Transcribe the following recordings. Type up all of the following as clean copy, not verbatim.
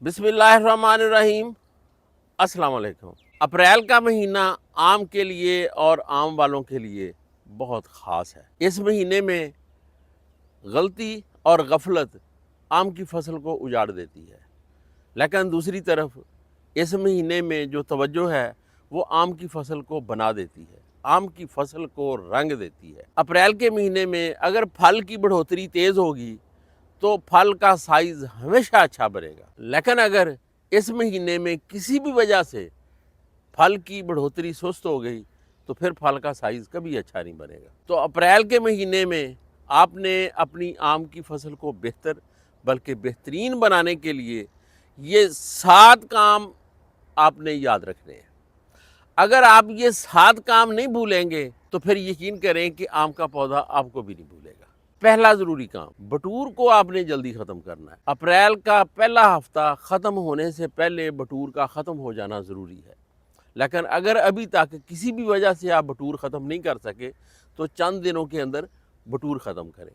बिस्मिल्लाहिर्रहमानिर्रहीम। अस्सलाम वालेकुम। अप्रैल का महीना आम के लिए और आम वालों के लिए बहुत ख़ास है। इस महीने में गलती और गफलत आम की फसल को उजाड़ देती है, लेकिन दूसरी तरफ इस महीने में जो तवज्जो है वो आम की फसल को बना देती है, आम की फसल को रंग देती है। अप्रैल के महीने में अगर फल की बढ़ोतरी तेज़ होगी तो फल का साइज हमेशा अच्छा बनेगा, लेकिन अगर इस महीने में किसी भी वजह से फल की बढ़ोतरी सुस्त हो गई तो फिर फल का साइज कभी अच्छा नहीं बनेगा। तो अप्रैल के महीने में आपने अपनी आम की फसल को बेहतर बल्कि बेहतरीन बनाने के लिए ये 7 काम आपने याद रखने हैं। अगर आप ये 7 काम नहीं भूलेंगे तो फिर यकीन करें कि आम का पौधा आपको भी नहीं भूलेगा। पहला ज़रूरी काम, बटूर को आपने जल्दी ख़त्म करना है। अप्रैल का पहला हफ्ता ख़त्म होने से पहले बटूर का ख़त्म हो जाना ज़रूरी है, लेकिन अगर अभी तक किसी भी वजह से आप बटूर ख़त्म नहीं कर सके तो चंद दिनों के अंदर बटूर ख़त्म करें।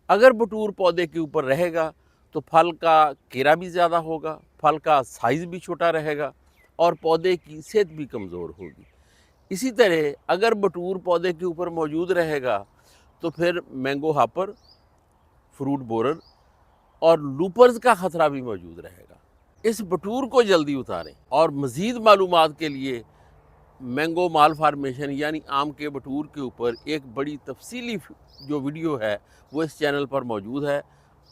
अगर बटूर पौधे के ऊपर रहेगा तो फल का केरा भी ज़्यादा होगा, फल का साइज़ भी छोटा रहेगा और पौधे की सेहत भी कमज़ोर होगी। इसी तरह अगर बटूर पौधे के ऊपर मौजूद रहेगा तो फिर मैंगो हापर, फ्रूट बोरर और लूपर्स का ख़तरा भी मौजूद रहेगा। इस बटूर को जल्दी उतारें और मज़ीद मालूमात के लिए मैंगो माल फार्मेशन यानी आम के बटूर के ऊपर एक बड़ी तफसीली जो वीडियो है वो इस चैनल पर मौजूद है,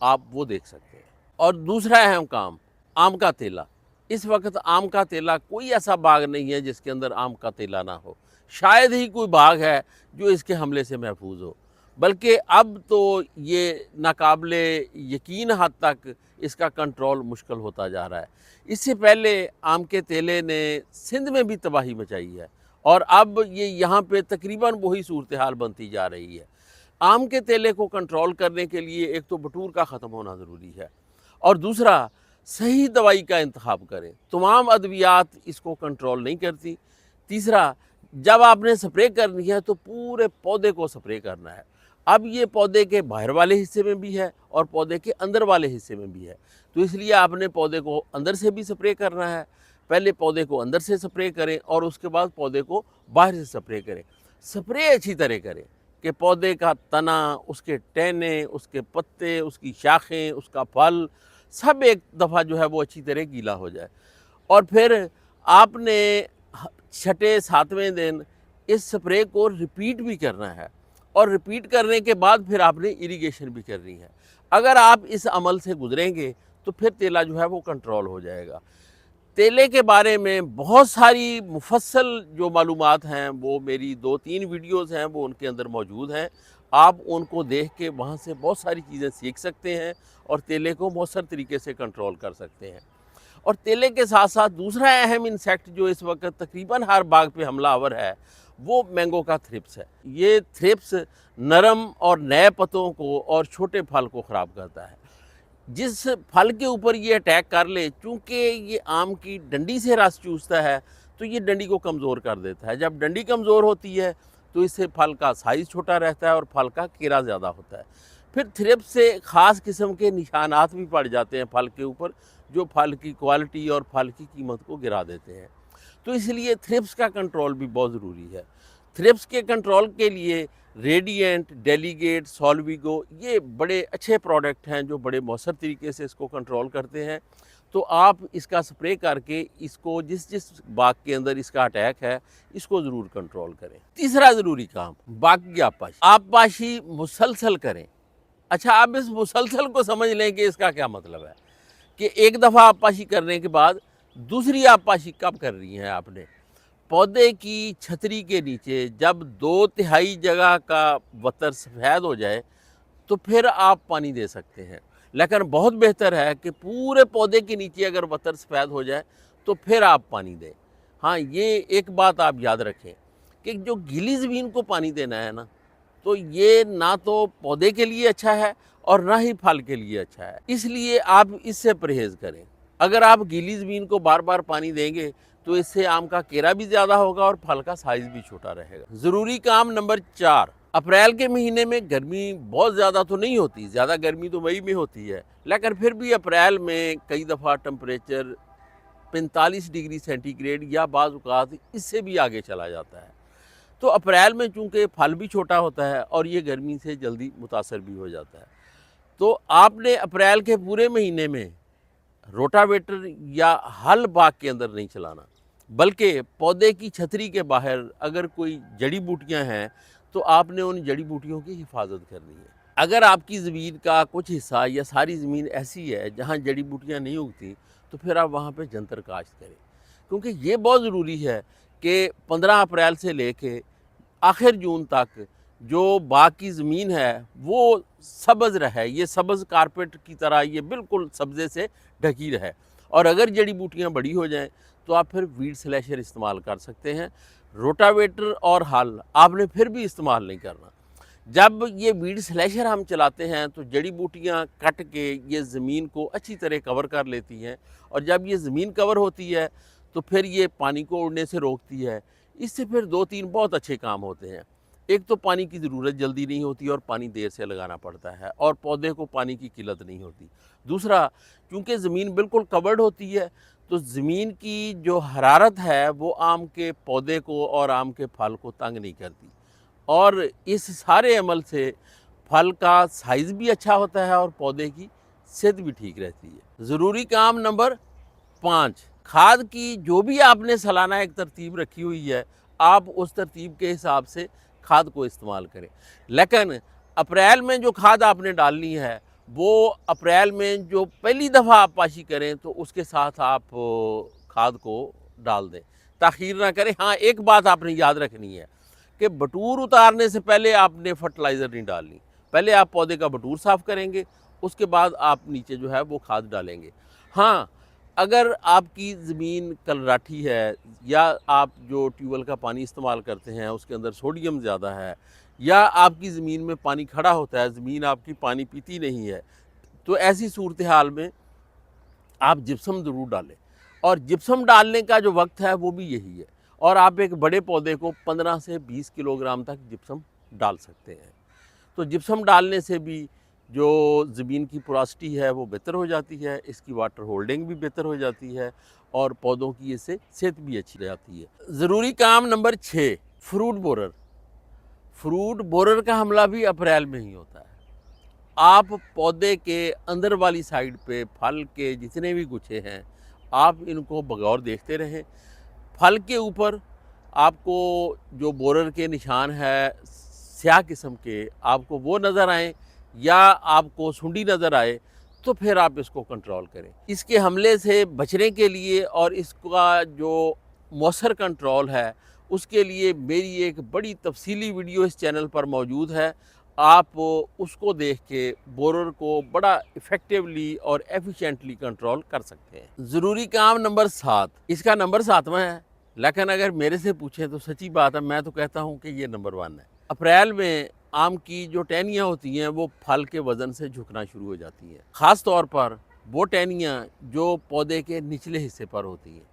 आप वो देख सकते हैं। और दूसरा अहम काम, आम का तेला। इस वक्त आम का तेला कोई ऐसा बाग नहीं है जिसके अंदर आम का तेला ना हो, शायद ही कोई बाग है जो इसके हमले से महफूज हो, बल्कि अब तो ये नाकाबिले यकीन हद तक इसका कंट्रोल मुश्किल होता जा रहा है। इससे पहले आम के तेले ने सिंध में भी तबाही मचाई है और अब ये यहाँ पे तकरीबन वही सूरत हाल बनती जा रही है। आम के तेले को कंट्रोल करने के लिए एक तो बटूर का ख़त्म होना ज़रूरी है और दूसरा सही दवाई का इंतखाब करें। तमाम अद्वियात इसको कंट्रोल नहीं करती। तीसरा, जब आपने स्प्रे करनी है तो पूरे पौधे को स्प्रे करना है। अब ये पौधे के बाहर वाले हिस्से में भी है और पौधे के अंदर वाले हिस्से में भी है, तो इसलिए आपने पौधे को अंदर से भी स्प्रे करना है। पहले पौधे को अंदर से स्प्रे करें और उसके बाद पौधे को बाहर से स्प्रे करें। स्प्रे अच्छी तरह करें कि पौधे का तना, उसके टहने, उसके पत्ते, उसकी शाखें, उसका फल सब एक दफ़ा जो है वो अच्छी तरह गीला हो जाए। और फिर आपने छठे सातवें दिन इस स्प्रे को रिपीट भी करना है और रिपीट करने के बाद फिर आपने इरिगेशन भी करनी है। अगर आप इस अमल से गुजरेंगे तो फिर तेला जो है वो कंट्रोल हो जाएगा। तेले के बारे में बहुत सारी मुफस्सल जो मालूमात हैं वो मेरी 2-3 वीडियोज़ हैं वो उनके अंदर मौजूद हैं। आप उनको देख के वहाँ से बहुत सारी चीज़ें सीख सकते हैं और तेले को मौसर तरीके से कंट्रोल कर सकते हैं। और तेले के साथ साथ दूसरा अहम इंसेक्ट जो इस वक्त तकरीबन हर बाग पे हमलावर है वो मैंगो का थ्रिप्स है। ये थ्रिप्स नरम और नए पत्तों को और छोटे फल को ख़राब करता है। जिस फल के ऊपर ये अटैक कर ले, चूँकि ये आम की डंडी से रस चूसता है तो ये डंडी को कमज़ोर कर देता है। जब डंडी कमज़ोर होती है तो इससे फल का साइज़ छोटा रहता है और फल का केरा ज़्यादा होता है। फिर थ्रिप्स से ख़ास किस्म के निशानात भी पड़ जाते हैं फल के ऊपर, जो फल की क्वालिटी और फल की कीमत को गिरा देते हैं। तो इसलिए थ्रिप्स का कंट्रोल भी बहुत ज़रूरी है। थ्रिप्स के कंट्रोल के लिए रेडिएंट, डेलीगेट, सॉल्विगो ये बड़े अच्छे प्रोडक्ट हैं जो बड़े मौसर तरीके से इसको कंट्रोल करते हैं। तो आप इसका स्प्रे करके इसको जिस जिस बाग के अंदर इसका अटैक है इसको ज़रूर कंट्रोल करें। तीसरा ज़रूरी काम, बाग की आबपाशी मुसलसल करें। अच्छा, आप इस मुसलसल को समझ लें कि इसका क्या मतलब है कि एक दफ़ा आबपाशी करने के बाद दूसरी आबपाशी कब कर रही हैं आपने। पौधे की छतरी के नीचे जब 2/3 जगह का वतर सफ़ेद हो जाए तो फिर आप पानी दे सकते हैं, लेकिन बहुत बेहतर है कि पूरे पौधे के नीचे अगर वतर सफ़ेद हो जाए तो फिर आप पानी दें। हाँ, ये एक बात आप याद रखें कि जो गीली ज़मीन को पानी देना है ना, तो ये ना तो पौधे के लिए अच्छा है और ना ही फल के लिए अच्छा है, इसलिए आप इससे परहेज़ करें। अगर आप गीली ज़मीन को बार बार पानी देंगे तो इससे आम का केरा भी ज़्यादा होगा और फल का साइज़ भी छोटा रहेगा। ज़रूरी काम नंबर 4, اپریل کے مہینے میں گرمی بہت زیادہ تو نہیں ہوتی، زیادہ گرمی تو مئی میں ہوتی ہے، لیکن پھر بھی اپریل میں کئی دفعہ ٹمپریچر 45 ڈگری سینٹی گریڈ یا بعض اوقات اس سے بھی آگے چلا جاتا ہے۔ تو اپریل میں چونکہ پھل بھی چھوٹا ہوتا ہے اور یہ گرمی سے جلدی متاثر بھی ہو جاتا ہے، تو آپ نے اپریل کے پورے مہینے میں روٹاویٹر یا ہل باغ کے اندر نہیں چلانا، بلکہ پودے کی چھتری کے باہر اگر کوئی جڑی بوٹیاں ہیں تو آپ نے ان جڑی بوٹیوں کی حفاظت کرنی ہے۔ اگر آپ کی زمین کا کچھ حصہ یا ساری زمین ایسی ہے جہاں جڑی بوٹیاں نہیں اگتی تو پھر آپ وہاں پہ جنتر کاشت کریں، کیونکہ یہ بہت ضروری ہے کہ 15 اپریل سے لے کے آخر جون تک جو باغ کی زمین ہے وہ سبز رہے، یہ سبز کارپیٹ کی طرح یہ بالکل سبزے سے ڈھکی رہے، اور اگر جڑی بوٹیاں بڑی ہو جائیں تو آپ پھر ویڈ سلیشر استعمال کر سکتے ہیں۔ روٹاویٹر اور ہل آپ نے پھر بھی استعمال نہیں کرنا۔ جب یہ ویڈ سلیشر ہم چلاتے ہیں تو جڑی بوٹیاں کٹ کے یہ زمین کو اچھی طرح کور کر لیتی ہیں، اور جب یہ زمین کور ہوتی ہے تو پھر یہ پانی کو اڑنے سے روکتی ہے۔ اس سے پھر 2-3 بہت اچھے کام ہوتے ہیں۔ ایک تو پانی کی ضرورت جلدی نہیں ہوتی اور پانی دیر سے لگانا پڑتا ہے، اور پودے کو پانی کی قلت نہیں ہوتی۔ دوسرا، چونکہ زمین بالکل کورڈ ہوتی ہے تو زمین کی جو حرارت ہے وہ آم کے پودے کو اور آم کے پھل کو تنگ نہیں کرتی، اور اس سارے عمل سے پھل کا سائز بھی اچھا ہوتا ہے اور پودے کی صحت بھی ٹھیک رہتی ہے۔ ضروری کام نمبر 5، کھاد کی جو بھی آپ نے سالانہ ایک ترتیب رکھی ہوئی ہے آپ اس ترتیب کے حساب سے کھاد کو استعمال کریں، لیکن اپریل میں جو کھاد آپ نے ڈالنی ہے وہ اپریل میں جو پہلی دفعہ آپ پاشی کریں تو اس کے ساتھ آپ کھاد کو ڈال دیں، تاخیر نہ کریں۔ ہاں، ایک بات آپ نے یاد رکھنی ہے کہ بٹور اتارنے سے پہلے آپ نے فرٹیلائزر نہیں ڈالنی، پہلے آپ پودے کا بٹور صاف کریں گے، اس کے بعد آپ نیچے جو ہے وہ کھاد ڈالیں گے۔ ہاں، اگر آپ کی زمین کلراٹھی ہے یا آپ جو ٹیوب ویل کا پانی استعمال کرتے ہیں اس کے اندر سوڈیم زیادہ ہے، یا آپ کی زمین میں پانی کھڑا ہوتا ہے، زمین آپ کی پانی پیتی نہیں ہے، تو ایسی صورتحال میں آپ جپسم ضرور ڈالیں، اور جپسم ڈالنے کا جو وقت ہے وہ بھی یہی ہے، اور آپ ایک بڑے پودے کو 15 سے 20 کلو گرام تک جپسم ڈال سکتے ہیں۔ تو جپسم ڈالنے سے بھی جو زمین کی پوراسٹی ہے وہ بہتر ہو جاتی ہے، اس کی واٹر ہولڈنگ بھی بہتر ہو جاتی ہے، اور پودوں کی اس سے صحت بھی اچھی جاتی ہے۔ ضروری کام number 6، fruit borer. Fruit borer کا حملہ بھی اپریل میں ہی ہوتا ہے۔ آپ پودے کے اندر والی سائڈ پہ پھل کے جتنے بھی گچھے ہیں آپ ان کو بغور دیکھتے رہیں، پھل کے اوپر آپ کو جو بورر کے نشان ہے سیاہ قسم کے آپ کو وہ نظر آئیں یا آپ کو سنڈی نظر آئے تو پھر آپ اس کو کنٹرول کریں۔ اس کے حملے سے بچنے کے لیے اور اس کا جو مؤثر کنٹرول ہے اس کے لیے میری ایک بڑی تفصیلی ویڈیو اس چینل پر موجود ہے، آپ اس کو دیکھ کے بورر کو بڑا ایفیکٹیولی اور ایفیشینٹلی کنٹرول کر سکتے ہیں۔ ضروری کام نمبر 7، اس کا نمبر 7واں ہے، لیکن اگر میرے سے پوچھیں تو سچی بات ہے میں تو کہتا ہوں کہ یہ نمبر 1 ہے۔ اپریل میں آم کی جو ٹہنیاں ہوتی ہیں وہ پھل کے وزن سے جھکنا شروع ہو جاتی ہیں، خاص طور پر وہ ٹہنیاں جو پودے کے نچلے حصے پر ہوتی ہیں،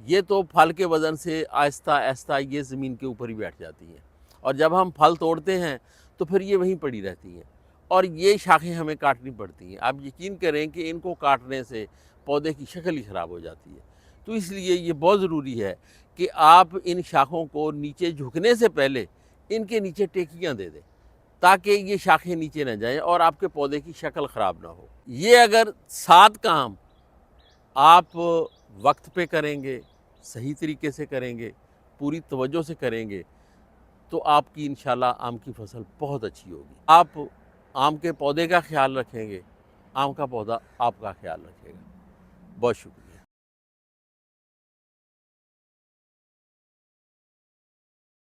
یہ تو پھل کے وزن سے آہستہ آہستہ یہ زمین کے اوپر ہی بیٹھ جاتی ہیں، اور جب ہم پھل توڑتے ہیں تو پھر یہ وہیں پڑی رہتی ہیں اور یہ شاخیں ہمیں کاٹنی پڑتی ہیں۔ آپ یقین کریں کہ ان کو کاٹنے سے پودے کی شکل ہی خراب ہو جاتی ہے، تو اس لیے یہ بہت ضروری ہے کہ آپ ان شاخوں کو نیچے جھکنے سے پہلے ان کے نیچے ٹیکیاں دے دیں تاکہ یہ شاخیں نیچے نہ جائیں اور آپ کے پودے کی شکل خراب نہ ہو۔ یہ اگر 7 کام آپ وقت پہ کریں گے، صحیح طریقے سے کریں گے، پوری توجہ سے کریں گے تو آپ کی انشاءاللہ آم کی فصل بہت اچھی ہوگی۔ آپ آم کے پودے کا خیال رکھیں گے، آم کا پودا آپ کا خیال رکھے گا۔ بہت شکریہ۔